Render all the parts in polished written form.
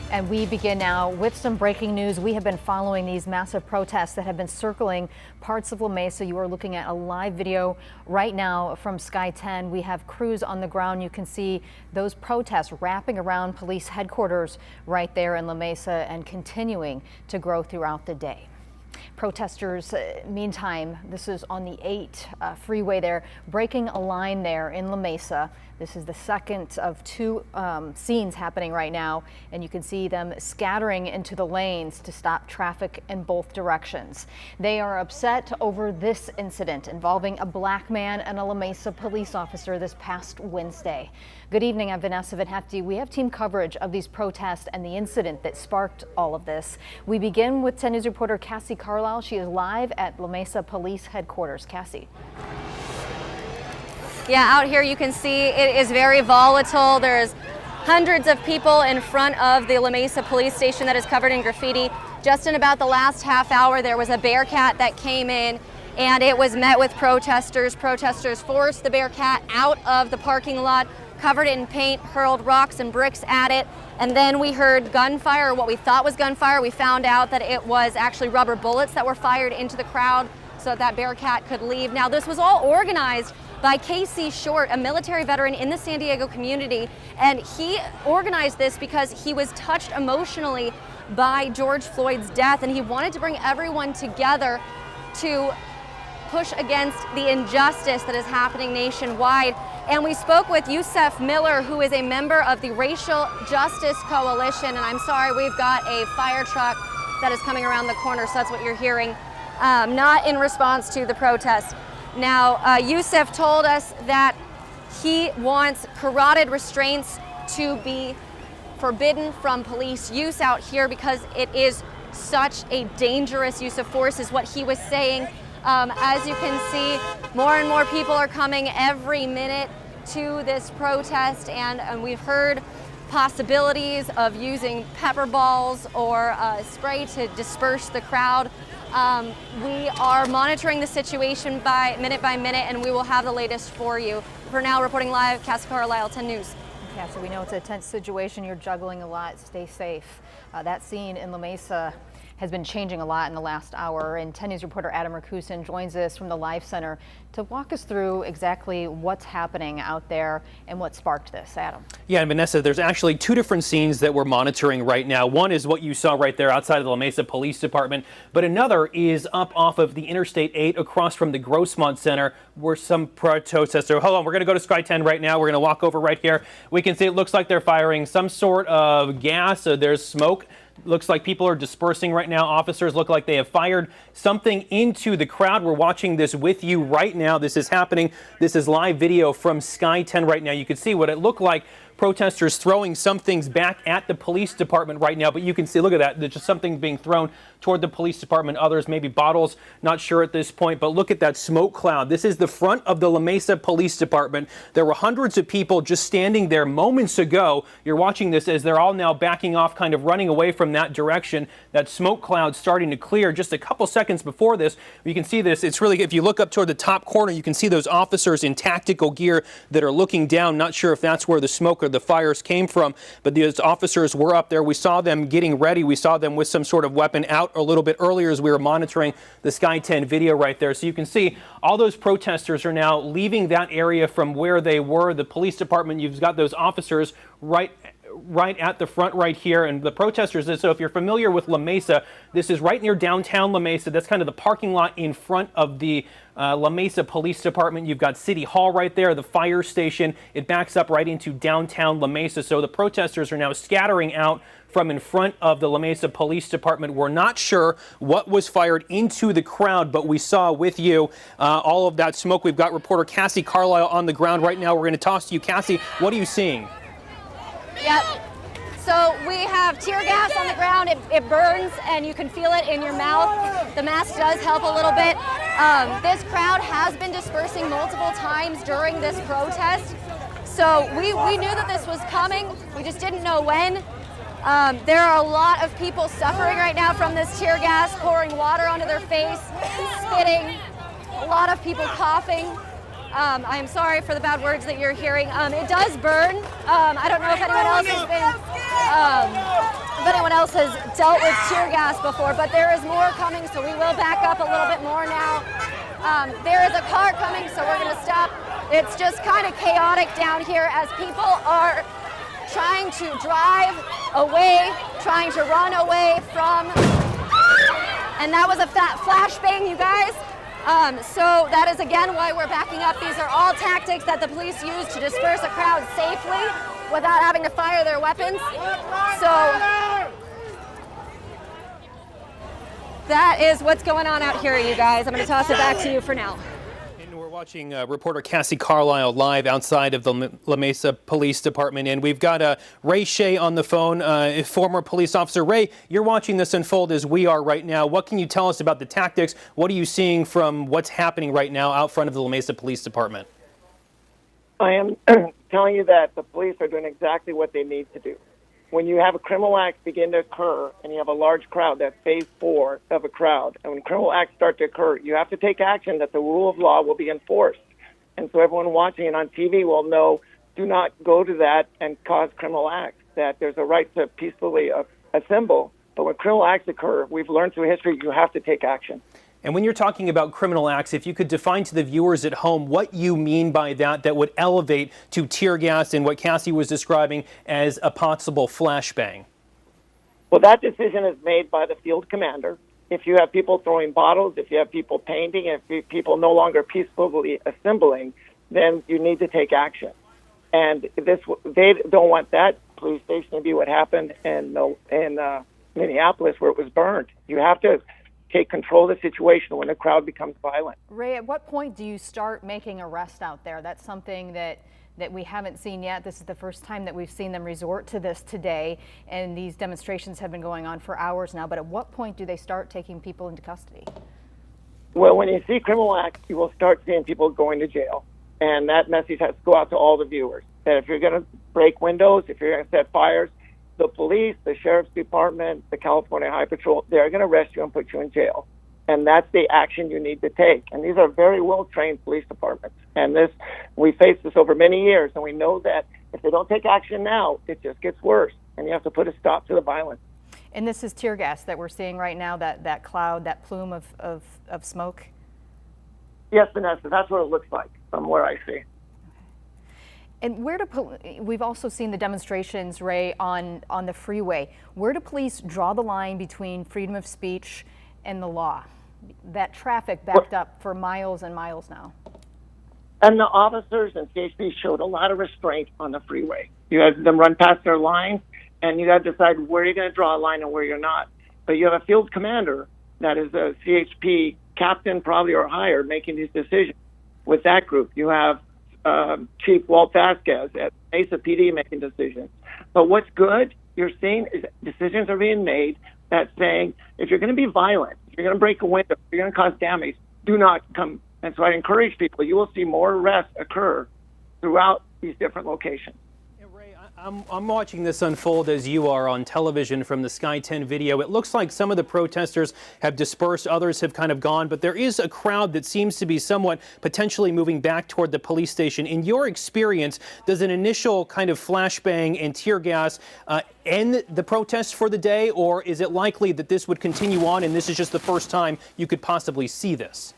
And we begin now with some breaking news. We have been following these massive protests that have been circling parts of La Mesa. You are looking at a live video right now from Sky 10. We have crews on the ground. You can see those protests wrapping around police headquarters right there in La Mesa and continuing to grow throughout the day. Protesters, meantime, this is on the 8 freeway there, breaking a line there in La Mesa. This is the second of two scenes happening right now, and you can see them scattering into the lanes to stop traffic in both directions. They are upset over this incident involving a black man and a La Mesa police officer this past Wednesday. Good evening, I'm Vanessa Van Hefty. We have team coverage of these protests and the incident that sparked all of this. We begin with 10 News reporter Cassie Carlisle. She is live at La Mesa Police headquarters. Cassie. Yeah, out here you can see it is very volatile. There's hundreds of people in front of the La Mesa police station that is covered in graffiti. Just in about the last half hour, there was a Bearcat that came in and it was met with protesters. Protesters forced the Bearcat out of the parking lot, covered in paint, hurled rocks and bricks at it. And then we heard gunfire, or what we thought was gunfire. We found out that it was actually rubber bullets that were fired into the crowd so that Bearcat could leave. Now, this was all organized by Casey Short, a military veteran in the San Diego community. And he organized this because he was touched emotionally by George Floyd's death, and he wanted to bring everyone together to push against the injustice that is happening nationwide. And we spoke with Yusef Miller, who is a member of the Racial Justice Coalition. And I'm sorry, we've got a fire truck that is coming around the corner, so that's what you're hearing, not in response to the protest. Now, Yusef told us that he wants carotid restraints to be forbidden from police use out here because it is such a dangerous use of force, is what he was saying. As you can see, more and more people are coming every minute to this protest, and we've heard possibilities of using pepper balls or spray to disperse the crowd. We are monitoring the situation by minute, and we will have the latest for you. For now, reporting live, Cassie Carlisle, 10 News. Cassie, we know it's a tense situation. You're juggling a lot. Stay safe. That scene in La Mesa has been changing a lot in the last hour, and 10 News reporter Adam Rakusin joins us from the Live Center to walk us through exactly what's happening out there and what sparked this. Adam. Yeah, and Vanessa, there's actually two different scenes that we're monitoring right now. One is what you saw right there outside of the La Mesa Police Department, but another is up off of the Interstate 8 across from the Grossmont Center, where some protesters. Hold on, we're going to go to Sky 10 right now. We're going to walk over right here. We can see it looks like they're firing some sort of gas. So there's smoke. Looks like people are dispersing right now. Officers look like they have fired something into the crowd. We're watching this with you right now. This is happening. This is live video from Sky 10 right now. You can see what it looked like. Protesters throwing some things back at the police department right now, but you can see, look at that, there's just something being thrown toward the police department, others maybe bottles, not sure at this point, but look at that smoke cloud. This is the front of the La Mesa Police Department. There were hundreds of people just standing there moments ago. You're watching this as they're all now backing off, kind of running away from that direction. That smoke cloud starting to clear just a couple seconds before this. You can see this, it's really, if you look up toward the top corner, you can see those officers in tactical gear that are looking down. Not sure if that's where the smoke or the fires came from, but these officers were up there. We saw them getting ready. We saw them with some sort of weapon out a little bit earlier as we were monitoring the Sky 10 video right there. So you can see all those protesters are now leaving that area from where they were. The police department, you've got those officers right at the front right here, and the protesters, so if you're familiar with La Mesa, this is right near downtown La Mesa. That's kind of the parking lot in front of the La Mesa Police Department. You've got City Hall right there, the fire station. It backs up right into downtown La Mesa. So the protesters are now scattering out from in front of the La Mesa Police Department. We're not sure what was fired into the crowd, but we saw with you all of that smoke. We've got reporter Cassie Carlisle on the ground right now. We're going to toss to you. Cassie, what are you seeing? Yep. So we have tear gas on the ground. It burns and you can feel it in your mouth. The mask does help a little bit. This crowd has been dispersing multiple times during this protest. So we knew that this was coming. We just didn't know when. There are a lot of people suffering right now from this tear gas, pouring water onto their face, spitting, a lot of people coughing. I am sorry for the bad words that you're hearing. It does burn. I don't know if anyone else has been else has dealt with tear gas before, but there is more coming, so we will back up a little bit more now. There is a car coming, so we're going to stop. It's just kind of chaotic down here as people are trying to drive away, trying to run away from, and that was a flashbang, you guys. So that is again why we're backing up. These are all tactics that the police use to disperse a crowd safely without having to fire their weapons. So that is what's going on out here, you guys. I'm going to toss it back to you for now. We're watching reporter Cassie Carlisle live outside of the La Mesa Police Department, and we've got Ray Shea on the phone, former police officer. Ray, you're watching this unfold as we are right now. What can you tell us about the tactics? What are you seeing from what's happening right now out front of the La Mesa Police Department? I am telling you that the police are doing exactly what they need to do. When you have a criminal act begin to occur and you have a large crowd, that's phase 4 of a crowd, and when criminal acts start to occur, you have to take action that the rule of law will be enforced. And so everyone watching it on TV will know, do not go to that and cause criminal acts, that there's a right to peacefully assemble. But when criminal acts occur, we've learned through history, you have to take action. And when you're talking about criminal acts, if you could define to the viewers at home what you mean by that would elevate to tear gas and what Cassie was describing as a possible flashbang. Well, that decision is made by the field commander. If you have people throwing bottles, if you have people painting, if people no longer peacefully assembling, then you need to take action. And they don't want that police station to be what happened in Minneapolis, where it was burned. You have to take control of the situation when the crowd becomes violent. Ray, at what point do you start making arrests out there? That's something that we haven't seen yet. This is the first time that we've seen them resort to this today, and these demonstrations have been going on for hours now. But at what point do they start taking people into custody? Well, when you see criminal acts, you will start seeing people going to jail. And that message has to go out to all the viewers, that if you're going to break windows, if you're going to set fires, the police, the sheriff's department, the California High Patrol, they're going to arrest you and put you in jail. And that's the action you need to take. And these are very well-trained police departments. And we faced this over many years, and we know that if they don't take action now, it just gets worse. And you have to put a stop to the violence. And this is tear gas that we're seeing right now, that cloud, that plume of smoke? Yes, Vanessa, that's what it looks like from where I see. And we've also seen the demonstrations, Ray, on the freeway. Where do police draw the line between freedom of speech and the law? That traffic backed up for miles and miles now. And the officers and CHP showed a lot of restraint on the freeway. You had them run past their lines, and you got to decide where you're going to draw a line and where you're not. But you have a field commander that is a CHP captain probably or higher making these decisions. With that group, you have Chief Walt Vasquez at Mesa PD making decisions. But what's good, you're seeing, is decisions are being made that's saying, if you're going to be violent, if you're going to break a window, if you're going to cause damage, do not come. And so I encourage people, you will see more arrests occur throughout these different locations. I'm watching this unfold as you are on television from the Sky 10 video. It looks like some of the protesters have dispersed, others have kind of gone, but there is a crowd that seems to be somewhat potentially moving back toward the police station. In your experience, does an initial kind of flashbang and tear gas end the protest for the day, or is it likely that this would continue on and this is just the first time you could possibly see this?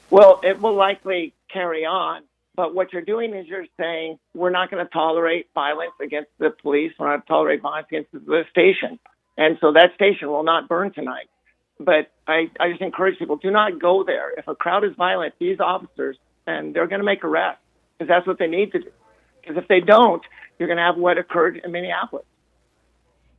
Well, it will likely carry on. But what you're doing is you're saying we're not going to tolerate violence against the police. We're not going to tolerate violence against the station. And so that station will not burn tonight. But I just encourage people, do not go there. If a crowd is violent, these officers, and they're going to make arrests because that's what they need to do. Because if they don't, you're going to have what occurred in Minneapolis.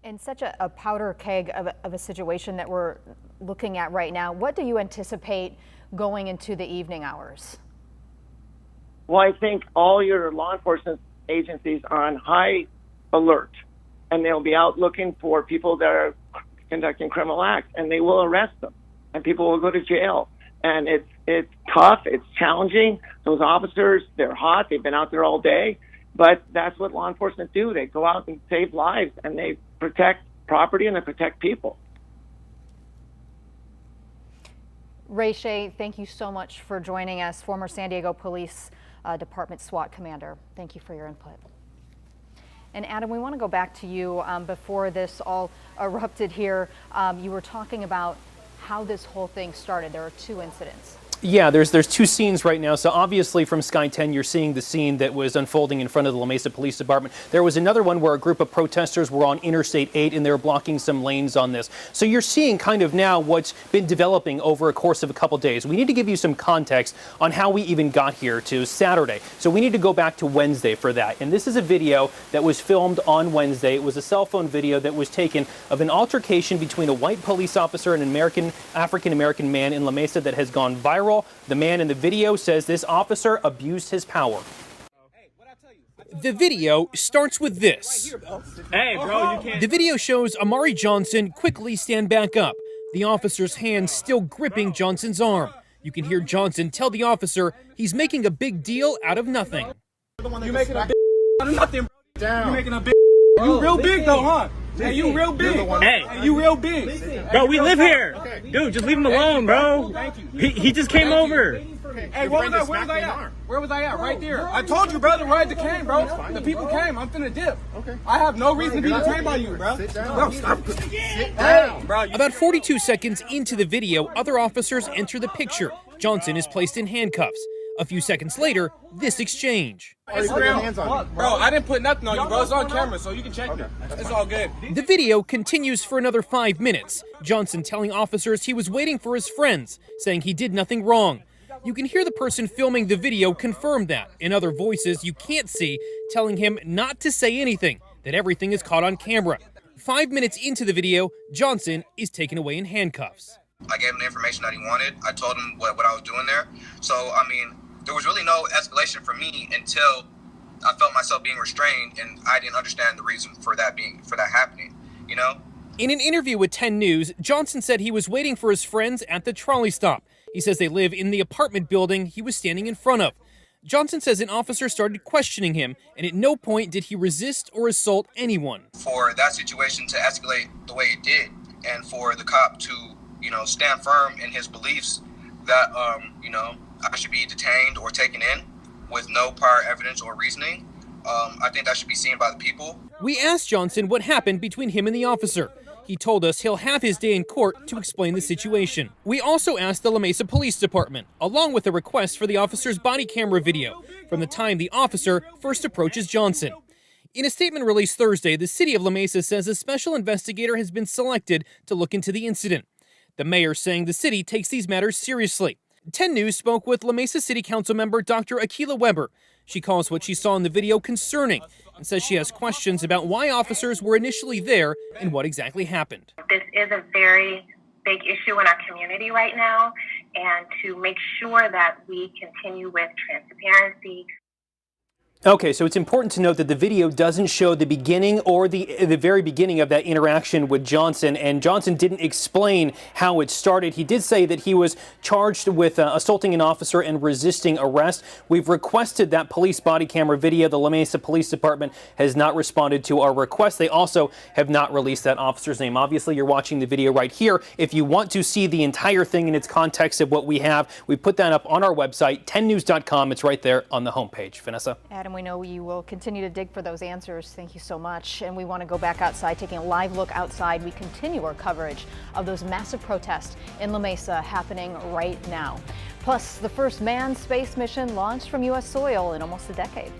In such a powder keg of a situation that we're looking at right now, what do you anticipate going into the evening hours? Well, I think all your law enforcement agencies are on high alert, and they'll be out looking for people that are conducting criminal acts, and they will arrest them, and people will go to jail. And it's tough, it's challenging. Those officers, they're hot, they've been out there all day, but that's what law enforcement do. They go out and save lives, and they protect property, and they protect people. Ray Shea, thank you so much for joining us, former San Diego Police Department SWAT commander. Thank you for your input. And Adam, we want to go back to you before this all erupted here. You were talking about how this whole thing started. There are two incidents. Yeah, there's two scenes right now. So obviously from Sky 10, you're seeing the scene that was unfolding in front of the La Mesa Police Department. There was another one where a group of protesters were on Interstate 8 and they were blocking some lanes on this. So you're seeing kind of now what's been developing over a course of a couple days. We need to give you some context on how we even got here to Saturday. So we need to go back to Wednesday for that. And this is a video that was filmed on Wednesday. It was a cell phone video that was taken of an altercation between a white police officer and an African-American man in La Mesa that has gone viral. The man in the video says this officer abused his power. The video starts with this. Hey, bro, you can't. The video shows Amari Johnson quickly stand back up, the officer's hand still gripping Johnson's arm. You can hear Johnson tell the officer he's making a big deal out of nothing. You making a big out of nothing. You making a big. You real big though, huh? Hey, you real big. Hey, you real big. Bro, we live here. Dude, just leave him alone, bro. He just came over. Hey, where was I at? Where was I at? Right there. I told you, brother, ride the cane, bro. The people came. I'm finna dip. Okay. I have no reason to be detained by you, bro. Bro, stop. Hey, bro. About 42 seconds into the video, other officers enter the picture. Johnson is placed in handcuffs. A few seconds later, this exchange. Bro, I didn't put nothing on you, bro. It's on camera, so you can check it. It's all good. The video continues for another 5 minutes. Johnson telling officers he was waiting for his friends, saying he did nothing wrong. You can hear the person filming the video confirm that, in other voices you can't see, telling him not to say anything, that everything is caught on camera. 5 minutes into the video, Johnson is taken away in handcuffs. I gave him the information that he wanted. I told him what I was doing there. So, I mean, there was really no escalation for me until I felt myself being restrained, and I didn't understand the reason for that happening, you know? In an interview with 10 News, Johnson said he was waiting for his friends at the trolley stop. He says they live in the apartment building he was standing in front of. Johnson says an officer started questioning him, and at no point did he resist or assault anyone. For that situation to escalate the way it did, and for the cop to, you know, stand firm in his beliefs that, you know, I should be detained or taken in with no prior evidence or reasoning, I think that should be seen by the people. We asked Johnson what happened between him and the officer. He told us he'll have his day in court to explain the situation. We also asked the La Mesa Police Department, along with a request for the officer's body camera video from the time the officer first approaches Johnson. In a statement released Thursday, the city of La Mesa says a special investigator has been selected to look into the incident. The mayor saying the city takes these matters seriously. 10 News spoke with La Mesa City Council member Dr. Akilah Weber. She calls what she saw in the video concerning and says she has questions about why officers were initially there and what exactly happened. This is a very big issue in our community right now, and to make sure that we continue with transparency. Okay, so it's important to note that the video doesn't show the beginning or the very beginning of that interaction with Johnson, and Johnson didn't explain how it started. He did say that he was charged with assaulting an officer and resisting arrest. We've requested that police body camera video. The La Mesa Police Department has not responded to our request. They also have not released that officer's name. Obviously, you're watching the video right here. If you want to see the entire thing in its context of what we have, we put that up on our website, 10news.com. It's right there on the homepage. Vanessa? Adam, we know you will continue to dig for those answers. Thank you so much. And we want to go back outside, taking a live look outside. We continue our coverage of those massive protests in La Mesa happening right now. Plus, the first manned space mission launched from U.S. soil in almost a decade.